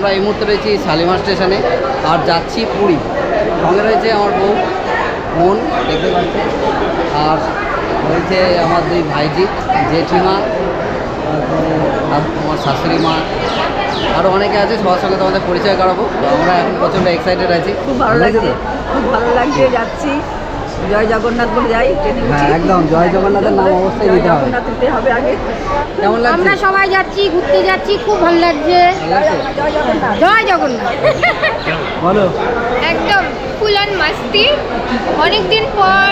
আমরা এই মুহূর্তে রয়েছি শালিমার স্টেশনে আর যাচ্ছি পুরী। সঙ্গে রয়েছে আমার বউ মন, দেখতে পাচ্ছি, আর রয়েছে আমার দুই ভাইজি, জেঠিমা, তারপরে আমার শাশুড়ি মা, আরও অনেকে আছে। সবার সঙ্গে তোমাদের পরিচয় করাবো। তো আমরা এখন প্রচণ্ড এক্সাইটেড আছি। খুব ভালো লাগছে, খুব ভালো লাগছে। যাচ্ছি জয় জগন্নাথ বলে যাই। হ্যাঁ, একদম জয় জগন্নাথের নাম অবশ্যই নিতে হবে। জগন্নাথ হবে আগে। কেমন লাগছে? আমরা সবাই যাচ্ছি, ঘুরতে যাচ্ছি, খুব ভালো লাগছে। জয় জগন্নাথ। জয় জগন্নাথ। বলো। একদম ফুল অন মাস্তি। অনেকদিন পর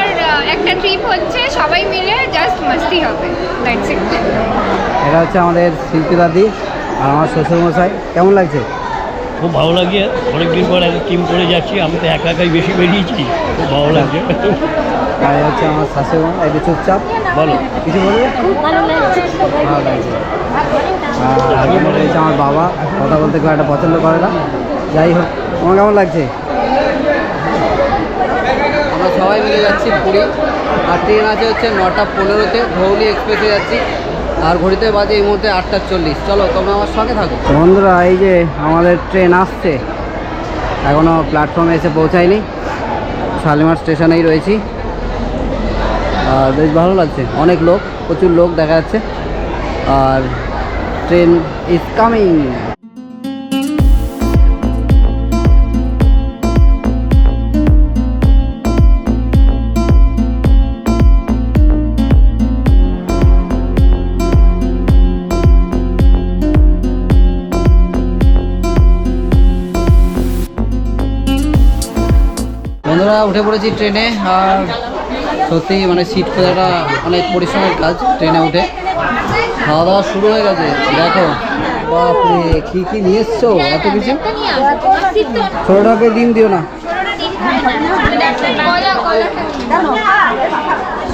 একটা ট্রিপ হচ্ছে, সবাই মিলে জাস্ট মাস্তি হবে। That's it. এটা হচ্ছে আমাদের শিল্পী দাদি আর আমার শ্বশুরমশাই। কেমন লাগছে? খুব ভালো লাগে। অনেকদিন পর একটা টিম করে যাচ্ছি। আমি তো একা একাই বেশি বেরিয়েছি, খুব ভালো লাগছে। আর এই হচ্ছে আমার শাশুড়ি মা, একটু চুপচাপ। বলো কিছু বলবে? খুব ভালো লাগছে। ভালো লাগছে। আর এখানে রয়েছে আমার বাবা, কথা বলতে খুব একটা পছন্দ করে না। যাই হোক, তোমার কেমন লাগছে? আমরা সবাই মিলে যাচ্ছি পুরী। আর ট্রেন আছে হচ্ছে 9:15-তে, ধৌলি এক্সপ্রেসে যাচ্ছি। আর ঘড়িতে বাজে এই মুহূর্তে 8:40। চলো, তোমরা আমার সঙ্গে থাকো। বন্ধুরা, এই যে আমাদের ট্রেন আসছে, এখনও প্ল্যাটফর্মে এসে পৌঁছায়নি। শালিমার স্টেশনেই রয়েছি। আর বেশ ভালো লাগছে, অনেক লোক, প্রচুর লোক দেখা যাচ্ছে। আর ট্রেন ইজ কামিং। বন্ধুরা, উঠে পড়েছি ট্রেনে। আর সত্যি মানে সিট খোঁজাটা অনেক পরিশ্রমের কাজ। ট্রেনে উঠে খাওয়া দাওয়া শুরু হয়ে গেছে। দেখো, বাপরে কি কি নিয়ে এসছো, এত কিছু। ছোটটাকে ডিম দিও না।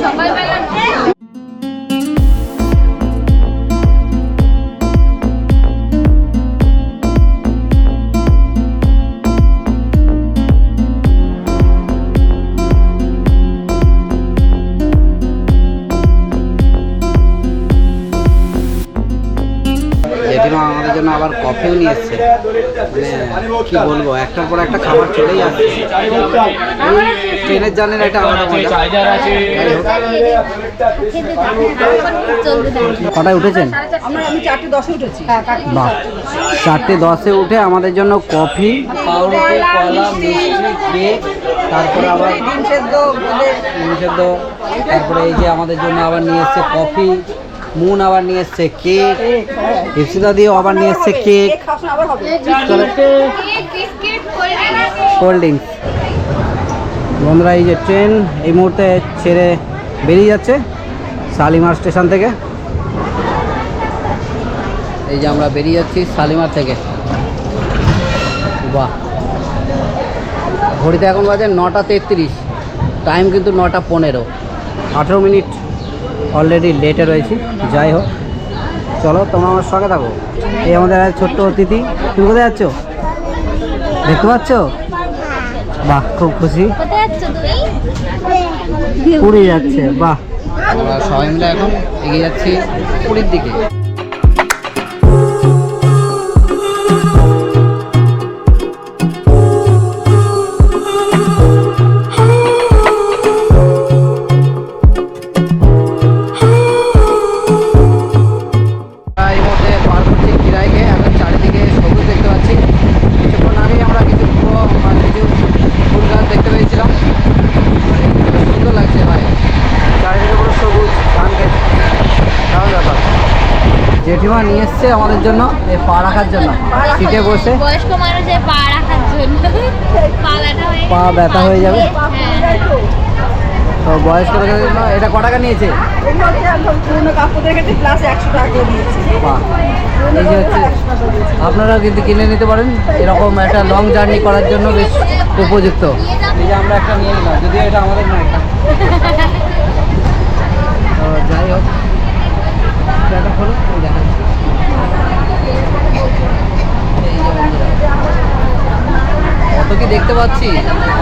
সকালবেলা জেঠিমা আমাদের জন্য আবার কফিও নিয়ে এসছে। মানে কি বলবো, একটার পর একটা খাবার চলেই আসছে। ট্রেনের জার্নির একটা আলাদা মজা। কটায় উঠেছেন? আমি 4:10-এ উঠেছি। বাহ, 4:10-এ উঠে আমাদের জন্য কফি, পাউরুটি, কলা, মিষ্টি, কেক, তারপরে আবার ডিম সেদ্ধ, ডিম সেদ্ধ, তারপরে এই যে আমাদের জন্য আবার নিয়ে এসছে কফি। মুন আবার নিয়ে এসছে কেক। ইপসিতা দিয়েও আবার নিয়ে এসছে কেক, আবার হবে। Cold drinks. বন্ধুরা, এই যে ট্রেন এই মুহূর্তে ছেড়ে বেরিয়ে যাচ্ছে শালিমার স্টেশন থেকে। এই যে আমরা বেরিয়ে যাচ্ছি শালিমার থেকে। বাহ, ঘড়িতে এখন বাজে 9:33। টাইম কিন্তু 9:15। 18 মিনিট অলরেডি লেটে রয়েছি। যাই হোক, চলো তোমরা আমার সঙ্গে থাকো। এই আমাদের ছোট্ট অতিথি। তুমি কোথায় যাচ্ছ দেখতে পাচ্ছ? বাহ, খুব খুশি। পুরী যাচ্ছে। বাহ, আমরা সবাই মিলে এখন এগিয়ে যাচ্ছি পুরীর দিকে। জেঠিমা নিয়ে এসছে আমাদের জন্য এই পা রাখার জন্য, সিটে বসে। বয়স্ক মানুষের পা রাখার জন্য পা ব্যথা হয়ে যাবে। তো বয়স্ক লোকের জন্য এটা ক টাকা নিয়েছে? বাহ, এই যে হচ্ছে, আপনারাও কিন্তু কিনে নিতে পারেন। এরকম একটা লং জার্নি করার জন্য বেশ উপযুক্ত। এই যে আমরা একটা নিয়ে নিলাম, যদিও এটা আমাদের নয়। তো যাই হোক, এটা হলো দেখা যাচ্ছে। কত কি দেখতে পাচ্ছি,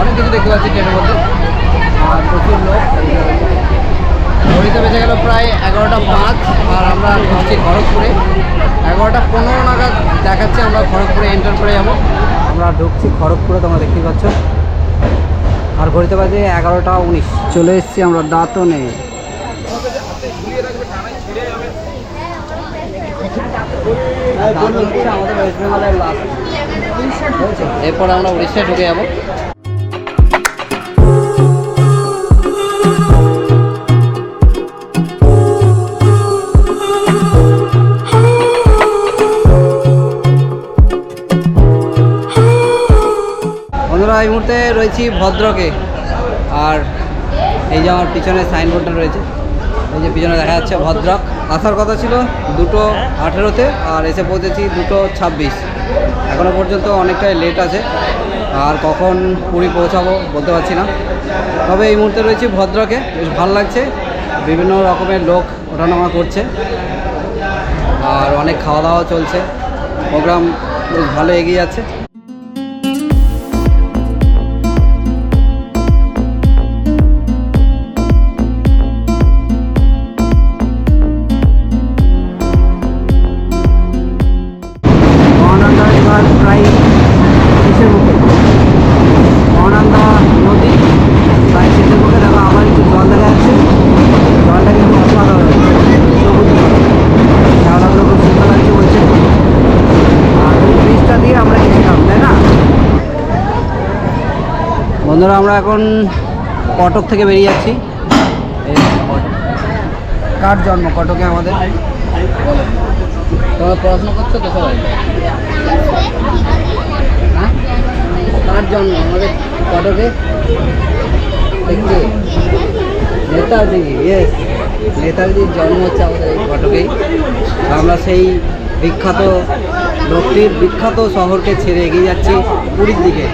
অনেক কিছু দেখতে পাচ্ছি ট্রেনের মধ্যে। আর প্রচুর লোক। ঘড়িতে বেজে গেল প্রায় 11:05। আর আমরা ঢুকছি খড়গপুরে। 11:15 নাগাদ দেখাচ্ছে আমরা খড়গপুর খড়গপুরে এন্টার করে যাবো। আমরা ঢুকছি খড়গপুরে, তোমরা দেখতেই পাচ্ছ। আর ঘড়িতে বাজে 11টা 19। চলে এসেছি আমরা দাঁতনে। আমাদের ওয়েস্ট বেঙ্গলের লাস্ট, এরপর আমরা উড়িষ্যায় ঢুকে যাবো। বন্ধুরা এই মুহূর্তে রয়েছি ভদ্রকে, আর এই যে আমার পিছনে সাইনবোর্ডটা রয়েছে, এই যে পিছনে দেখা যাচ্ছে ভদ্রক। আসার কথা ছিল 2:18-তে, আর এসে পৌঁছেছি 2:26। এখনও পর্যন্ত অনেকটাই লেট আছে, আর কখন পুরী পৌঁছাবো বলতে পারছি না। তবে এই মুহূর্তে রয়েছি ভদ্রকে, বেশ ভালো লাগছে। বিভিন্ন রকমের লোক ওঠানামা করছে, আর অনেক খাওয়া দাওয়া চলছে। প্রোগ্রাম বেশ ভালো এগিয়ে যাচ্ছে। প্রায় শেষের মুখে মহানন্দা নদী, প্রায় শেষের মুখে। দেখো আবার একটু জল দেখা যাচ্ছে, জলটা কিন্তু অসাধারণ, সবুজ ঝাড়াগুলো খুব সুন্দর লাগছে বলছে। আর ওই ব্রিজটা দিয়ে আমরা গেছিলাম, তাই না বন্ধুরা? আমরা এখন কটক থেকে বেরিয়ে যাচ্ছি। কার জন্ম কটকে আমাদের? তোমরা পড়াশোনা করছো তো সবাই? হ্যাঁ, কার জন্ম আমাদের কটকে? দেখছি নেতাজি, ইয়েস, নেতাজির জন্ম হচ্ছে আমাদের এই কটকেই। আমরা সেই বিখ্যাত লোকটির বিখ্যাত শহরকে ছেড়ে এগিয়ে যাচ্ছি পুরীর দিকে।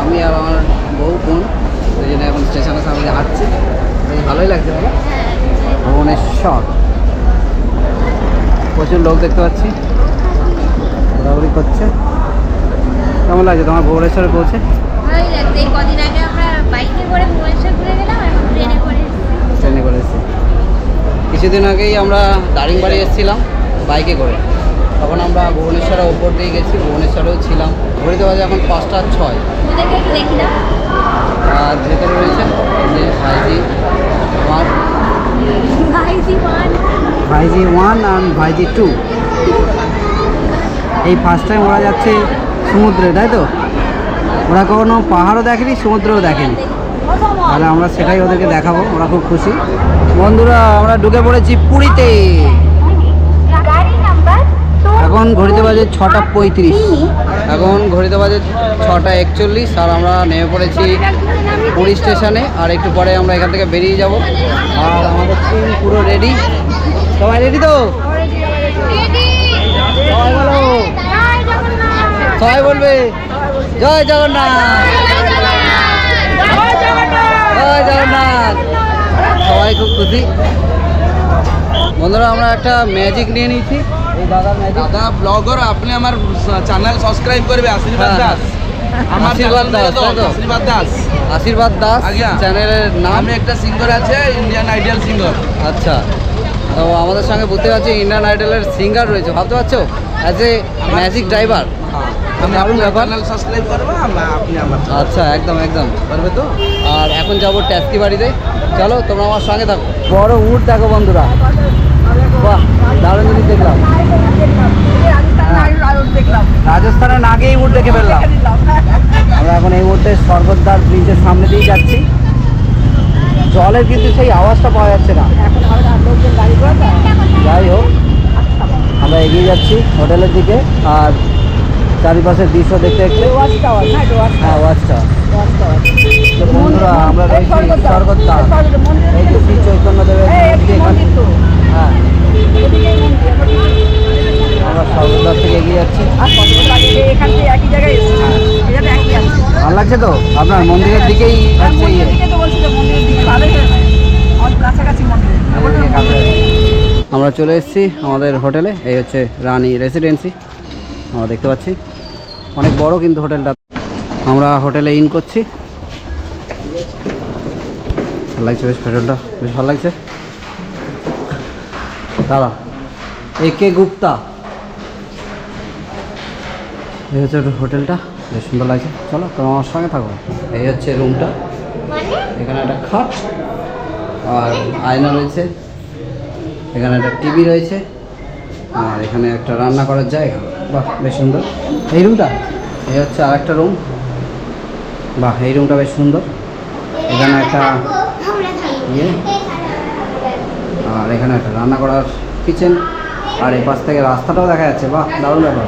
আমি আর আমার বউ বোন ওই জন্য এখন স্টেশনের সামনে হাঁটছি, বেশ ভালোই লাগছে। ভুবনেশ্বর প্রচুর লোক দেখতে পাচ্ছি, ঘোরাঘুরি করছে। কেমন লাগছে তোমার ভুবনেশ্বরে পৌঁছে? ভালোই লাগছে। এই কদিন আগে আমরা বাইকে করে ভুবনেশ্বর ঘুরে গেলাম, এখন ট্রেনে করে এসেছি। ট্রেনে করে এসেছি। কিছুদিন আগেই আমরা দারিংবাড়ি এসেছিলাম বাইকে করে, তখন আমরা ভুবনেশ্বরের ওপর দিয়ে গেছি, ভুবনেশ্বরেও ছিলাম। ঘড়িতে বাজে এখন 5:06। ওদেরকে একটু দেখি না। আর ভেতরে রয়েছে যে ভাইজি 1, ভাইজি 1 আর ভাইজি 2। এই ফার্স্ট টাইম ওরা যাচ্ছে সমুদ্রে, তাই তো? ওরা কখনো পাহাড়ও দেখেনি, সমুদ্রও দেখেনি, তাহলে আমরা সেটাই ওদেরকে দেখাবো। ওরা খুব খুশি। বন্ধুরা আমরা ঢুকে পড়েছি পুরীতে। এখন ঘড়িতে বাজে 6:35। এখন ঘড়িতে বাজে 6:41, আর আমরা নেমে পড়েছি পুরী স্টেশনে। আর একটু পরে আমরা এখান থেকে বেরিয়ে যাব। আর আমাদের টিম পুরো রেডি। সবাই রেডি তো? সবাই বলো, সবাই বলবে জয় জগন্নাথ, জয় জগন্নাথ। সবাই খুব খুশি। বন্ধুরা আমরা একটা ম্যাজিক নিয়ে নিয়েছি। এই দাদা ম্যাজিক, দাদা ব্লগার, আপনি আমার চ্যানেল সাবস্ক্রাইব করবে। আশীর্বাদ দাস, আমার আশীর্বাদ দাস, তাই তো? আশীর্বাদ দাস, আশীর্বাদ দাস আজ্ঞা। চ্যানেলের নাম। আমি একটা সিঙ্গার আছে, ইন্ডিয়ান আইডল সিঙ্গার। আচ্ছা, তো আমাদের সঙ্গে বুঝতে পারছি ইন্ডিয়ান আইডলের সিঙ্গার রয়েছে, ভাবতে পারছো? As a magic driver. আমি দারুণ ব্যাপার। চ্যানেল সাবস্ক্রাইব করবো, আপনি আমার আচ্ছা, একদম একদম পারবে তো? আর এখন যাবো ট্যাক্সি বাড়িতে। চলো তোমরা আমার সঙ্গে থাকো। বড় উট দেখো বন্ধুরা, বাহ দারুণ জিনিস দেখলাম। রাজস্থানের আগেই উট দেখে ফেললাম। আমরা এখন এই মুহূর্তে স্বর্গদ্বার ব্রিজের সামনে দিয়ে যাচ্ছি। জলের কিন্তু সেই আওয়াজটা পাওয়া যাচ্ছে না। যাই হোক, আমরা এগিয়ে যাচ্ছি হোটেলের দিকে। আর চারিপাশের দৃশ্য দেখতে দেখতে, হ্যাঁ ওয়াচ টাওয়ার। তো বন্ধুরা আমরা রয়েছি স্বর্গদ্বার, এই যে শ্রী চৈতন্যদেবের মূর্তি এখানে। হ্যাঁ, আমরা স্বর্গদ্বার থেকে এগিয়ে যাচ্ছি। ভালো লাগছে তো? আপনার মন্দিরের দিকেই হচ্ছে ইয়ে। আমরা চলে এসেছি আমাদের হোটেলে। এই হচ্ছে রানী রেসিডেন্সি, আমরা দেখতে পাচ্ছি অনেক বড় কিন্তু হোটেলটা। আমরা হোটেলে ইন করছি। ভালো লাগছে বেশ, হোটেলটা বেশ ভালো লাগছে। দাদা একে গুপ্তা, এই হচ্ছে হোটেলটা, বেশ সুন্দর লাগছে। চলো তোমার আমার সঙ্গে থাকো। এই হচ্ছে রুমটা, এখানে একটা খাট আর আয়না রয়েছে, এখানে একটা টিভি রয়েছে, আর এখানে একটা রান্না করার জায়গা। বাহ, বেশ সুন্দর এই রুমটা। এই হচ্ছে আর একটা রুম। বাহ, এই রুমটা বেশ সুন্দর। এখানে একটা ইয়ে, আর এখানে একটা রান্না করার কিচেন, আর এই পাশ থেকে রাস্তাটাও দেখা যাচ্ছে। বাহ, দারুণ ব্যাপার।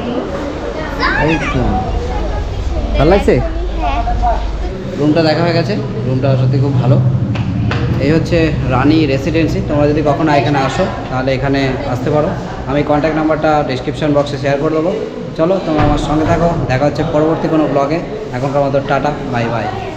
এই তো ভালো লাগছে, রুমটা দেখা হয়ে গেছে। রুমটা সত্যি খুব ভালো। এই হচ্ছে রানী রেসিডেন্সি। তোমরা যদি কখনো এখানে আসো তাহলে এখানে আসতে পারো। আমি কন্ট্যাক্ট নাম্বারটা ডিসক্রিপশন বক্সে শেয়ার করে দেবো। চলো তোমরা আমার সঙ্গে থাকো, দেখা হচ্ছে পরবর্তী কোনো ব্লগে। এখনকার মতো টাটা, বাই বাই।